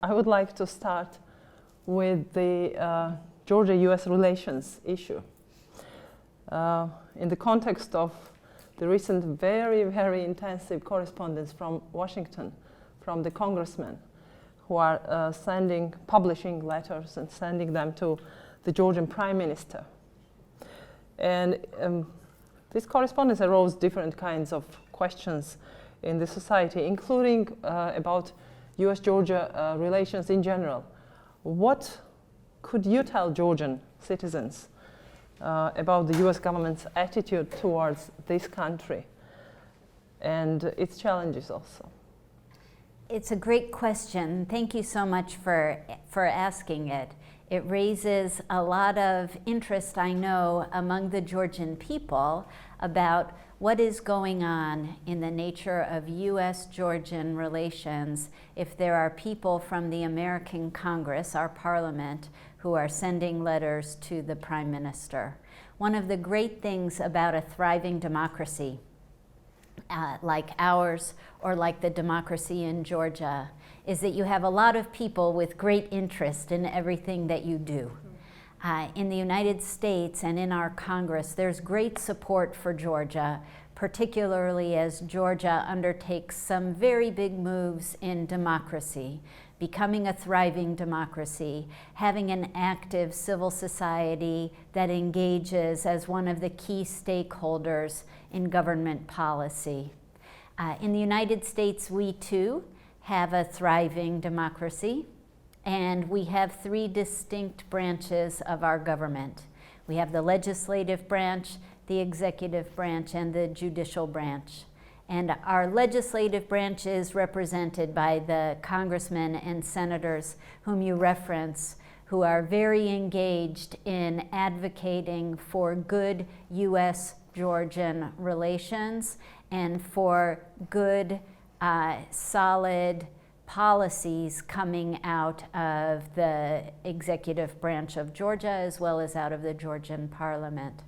I would like to start with the Georgia-US relations issue. In the context of the recent very, very intensive correspondence from Washington, from the congressmen who are publishing letters and sending them to the Georgian Prime Minister. And this correspondence arose different kinds of questions in the society, including about US-Georgia relations in general. What could you tell Georgian citizens about the US government's attitude towards this country and its challenges also? It's a great question. Thank you so much for asking it. It raises a lot of interest, I know, among the Georgian people about what is going on in the nature of US-Georgian relations if there are people from the American Congress, our parliament, who are sending letters to the Prime Minister. One of the great things about a thriving democracy like ours or like the democracy in Georgia is that you have a lot of people with great interest in everything that you do. In the United States and in our Congress, there's great support for Georgia, particularly as Georgia undertakes some very big moves in democracy, becoming a thriving democracy, having an active civil society that engages as one of the key stakeholders in government policy. In the United States, we too have a thriving democracy, and we have three distinct branches of our government. We have the legislative branch, the executive branch, and the judicial branch. And our legislative branch is represented by the congressmen and senators whom you reference, who are very engaged in advocating for good US-Georgian relations and for good, solid policies coming out of the executive branch of Georgia as well as out of the Georgian parliament.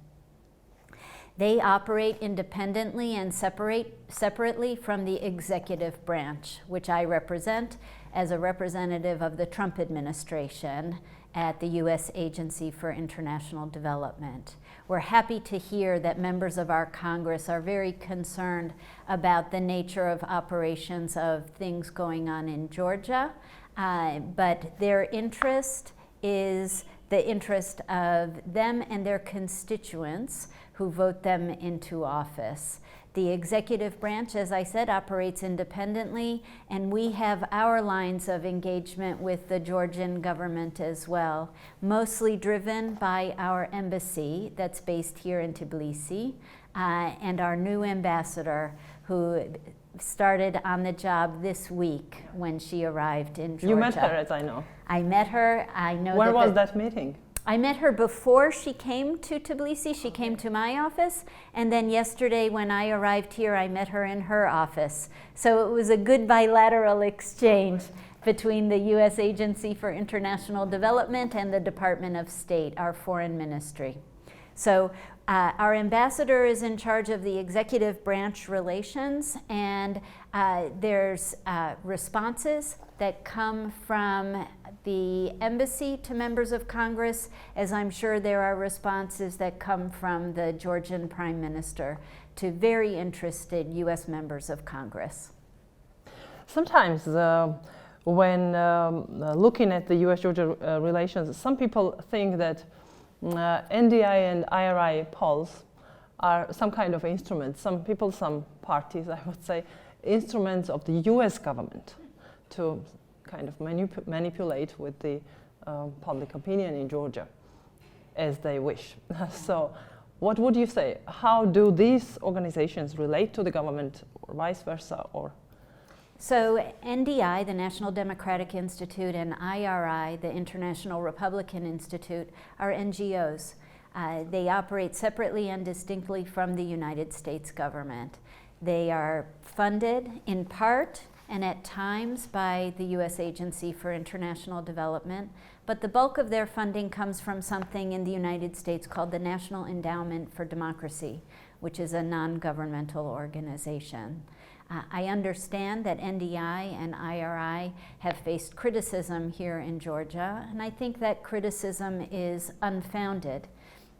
They operate independently and separately from the executive branch, which I represent as a representative of the Trump administration at the U.S. Agency for International Development. We're happy to hear that members of our Congress are very concerned about the nature of operations of things going on in Georgia, but their interest is the interest of them and their constituents who vote them into office. The executive branch, as I said, operates independently, and we have our lines of engagement with the Georgian government as well, mostly driven by our embassy that's based here in Tbilisi, and our new ambassador who started on the job this week when she arrived in Georgia. You met her, as I know. I met her. I know. Where was that meeting? I met her before she came to Tbilisi. She came to my office, and then yesterday when I arrived here, I met her in her office. So it was a good bilateral exchange between the U.S. Agency for International Development and the Department of State, our foreign ministry. So our ambassador is in charge of the executive branch relations, and there's responses that come from the embassy to members of Congress, as I'm sure there are responses that come from the Georgian Prime Minister to very interested U.S. members of Congress. Sometimes when looking at the US-Georgia relations, some people think that NDI and IRI polls are some kind of instrument. Some people, some parties, I would say, instruments of the US government to kind of manipulate with the public opinion in Georgia as they wish. So what would you say? How do these organizations relate to the government or vice versa? Or so NDI, the National Democratic Institute, and IRI, the International Republican Institute, are NGOs. They operate separately and distinctly from the United States government. They are funded in part and at times by the U.S. Agency for International Development, but the bulk of their funding comes from something in the United States called the National Endowment for Democracy, which is a non-governmental organization. I understand that NDI and IRI have faced criticism here in Georgia, and I think that criticism is unfounded.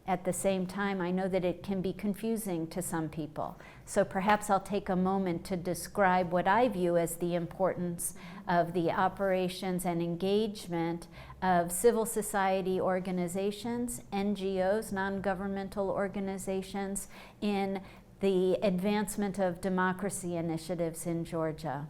At the same time, I know that it can be confusing to some people. So perhaps I'll take a moment to describe what I view as the importance of the operations and engagement of civil society organizations, NGOs, non-governmental organizations, in the advancement of democracy initiatives in Georgia.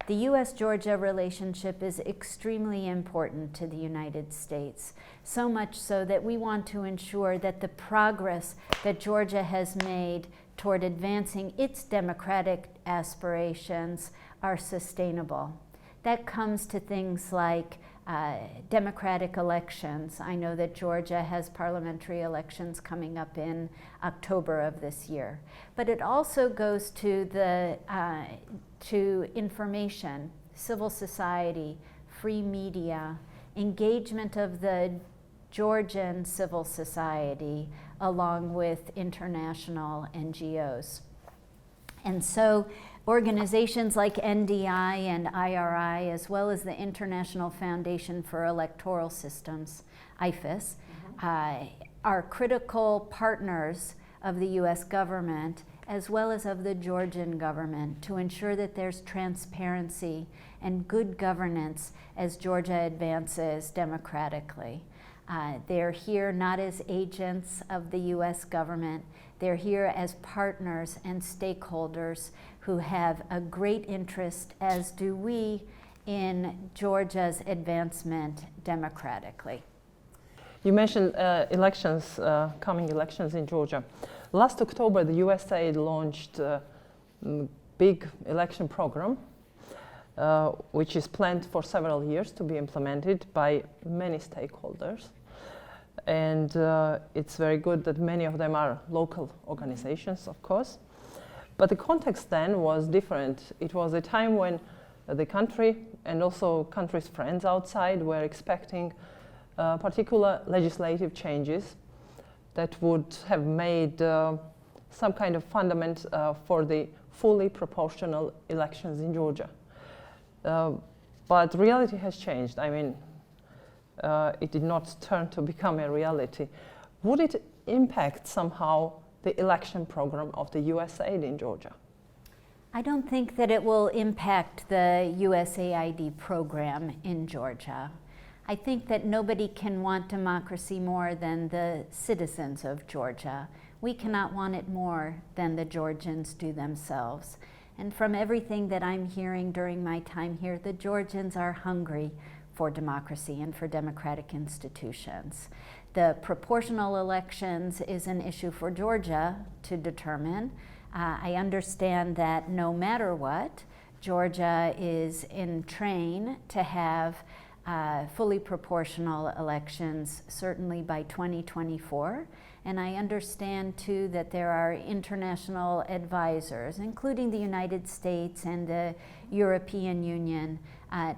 The U.S.-Georgia relationship is extremely important to the United States, so much so that we want to ensure that the progress that Georgia has made toward advancing its democratic aspirations are sustainable. That comes to things like democratic elections. I know that Georgia has parliamentary elections coming up in October of this year. But it also goes to to information, civil society, free media, engagement of the Georgian civil society along with international NGOs. And so organizations like NDI and IRI, as well as the International Foundation for Electoral Systems, IFES, are critical partners of the US government as well as of the Georgian government to ensure that there's transparency and good governance as Georgia advances democratically. They're here not as agents of the US government, they're here as partners and stakeholders who have a great interest, as do we, in Georgia's advancement democratically. You mentioned elections, coming elections in Georgia. Last October, the USAID launched a big election program, which is planned for several years to be implemented by many stakeholders. And it's very good that many of them are local organizations, of course. But the context then was different. It was a time when the country and also country's friends outside were expecting particular legislative changes that would have made some kind of fundament for the fully proportional elections in Georgia. But reality has changed. I mean, it did not turn to become a reality. Would it impact somehow the election program of the USAID in Georgia? I don't think that it will impact the USAID program in Georgia. I think that nobody can want democracy more than the citizens of Georgia. We cannot want it more than the Georgians do themselves. And from everything that I'm hearing during my time here, the Georgians are hungry for democracy and for democratic institutions. The proportional elections is an issue for Georgia to determine. I understand that no matter what, Georgia is in train to have fully proportional elections, certainly by 2024. And I understand too that there are international advisors, including the United States and the European Union,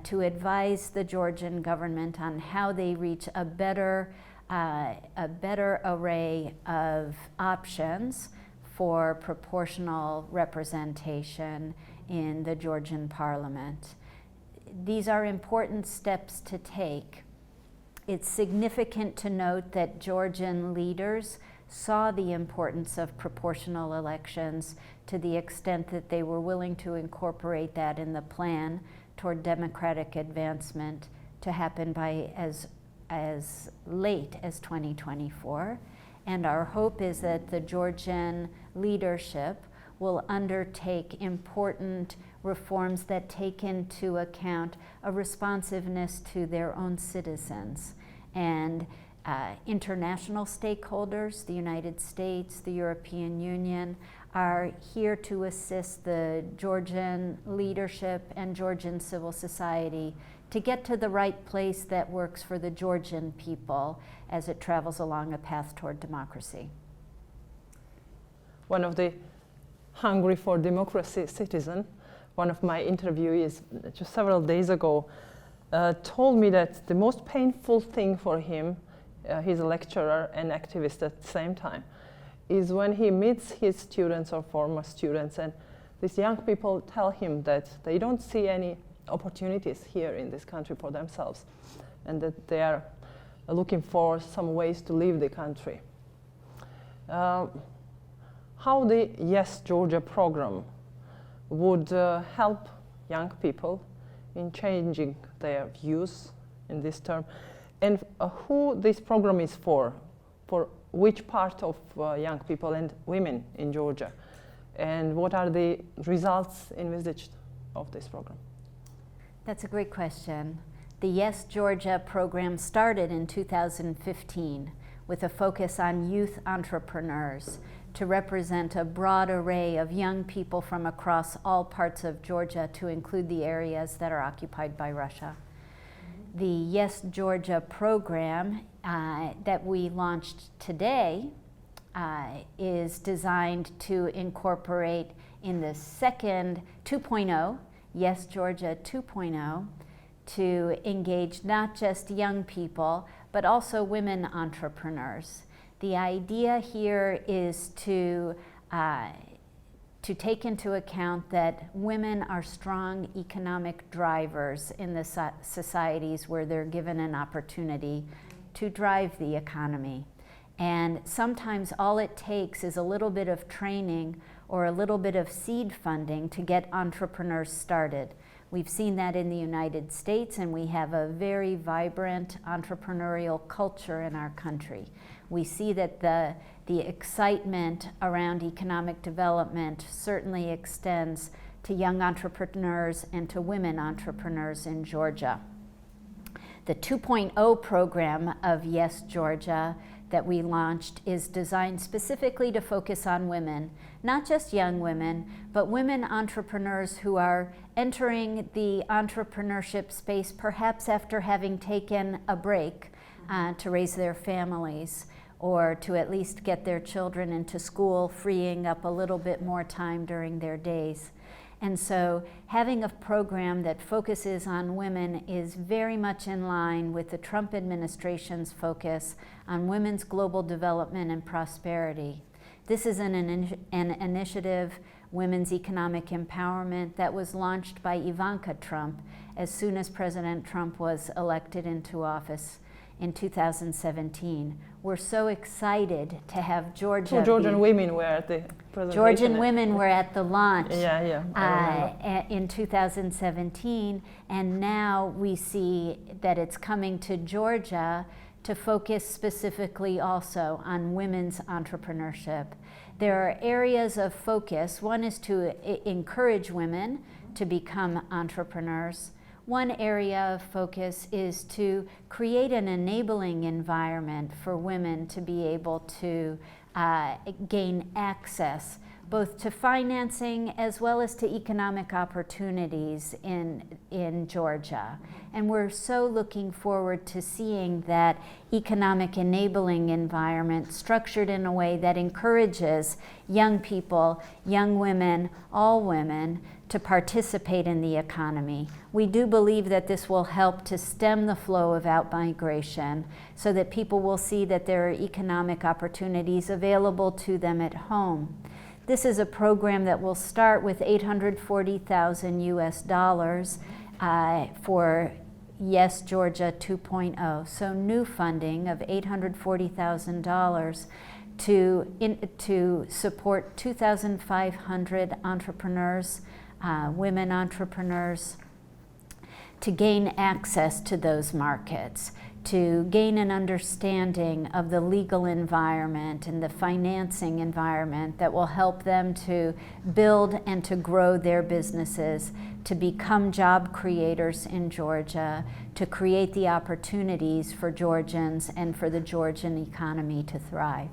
to advise the Georgian government on how they reach a better array of options for proportional representation in the Georgian parliament. These are important steps to take. It's significant to note that Georgian leaders saw the importance of proportional elections to the extent that they were willing to incorporate that in the plan toward democratic advancement to happen by as late as 2024. And our hope is that the Georgian leadership will undertake important reforms that take into account a responsiveness to their own citizens. And international stakeholders, the United States, the European Union, are here to assist the Georgian leadership and Georgian civil society to get to the right place that works for the Georgian people as it travels along a path toward democracy. One of the hungry for democracy citizen, one of my interviewees just several days ago told me that the most painful thing for him, he's a lecturer and activist at the same time, is when he meets his students or former students and these young people tell him that they don't see any opportunities here in this country for themselves, and that they are looking for some ways to leave the country. How the Yes Georgia program would help young people in changing their views in this term, and who this program is for which part of young people and women in Georgia, and what are the results envisaged of this program? That's a great question. The Yes Georgia program started in 2015 with a focus on youth entrepreneurs to represent a broad array of young people from across all parts of Georgia, to include the areas that are occupied by Russia. The Yes Georgia program that we launched today is designed to incorporate in the second 2.0, Yes Georgia 2.0, to engage not just young people, but also women entrepreneurs. The idea here is to take into account that women are strong economic drivers in the societies where they're given an opportunity to drive the economy. And sometimes all it takes is a little bit of training or a little bit of seed funding to get entrepreneurs started. We've seen that in the United States, and we have a very vibrant entrepreneurial culture in our country. We see that the excitement around economic development certainly extends to young entrepreneurs and to women entrepreneurs in Georgia. The 2.0 program of Yes Georgia that we launched is designed specifically to focus on women, not just young women, but women entrepreneurs who are entering the entrepreneurship space perhaps after having taken a break to raise their families, or to at least get their children into school, freeing up a little bit more time during their days. And so having a program that focuses on women is very much in line with the Trump administration's focus on women's global development and prosperity. This is an initiative, Women's Economic Empowerment, that was launched by Ivanka Trump as soon as President Trump was elected into office in 2017. We're so excited to have Georgia. So Georgian women were at the presentation. Georgian women were at the launch in 2017, and now we see that it's coming to Georgia to focus specifically also on women's entrepreneurship. There are areas of focus. One is to encourage women to become entrepreneurs. One area of focus is to create an enabling environment for women to be able to gain access both to financing as well as to economic opportunities in Georgia. And we're so looking forward to seeing that economic enabling environment structured in a way that encourages young people, young women, all women, to participate in the economy. We do believe that this will help to stem the flow of out-migration so that people will see that there are economic opportunities available to them at home. This is a program that will start with $840,000 US for Yes Georgia 2.0. So new funding of $840,000 to support 2,500 entrepreneurs, women entrepreneurs, to gain access to those markets, to gain an understanding of the legal environment and the financing environment that will help them to build and to grow their businesses, to become job creators in Georgia, to create the opportunities for Georgians and for the Georgian economy to thrive.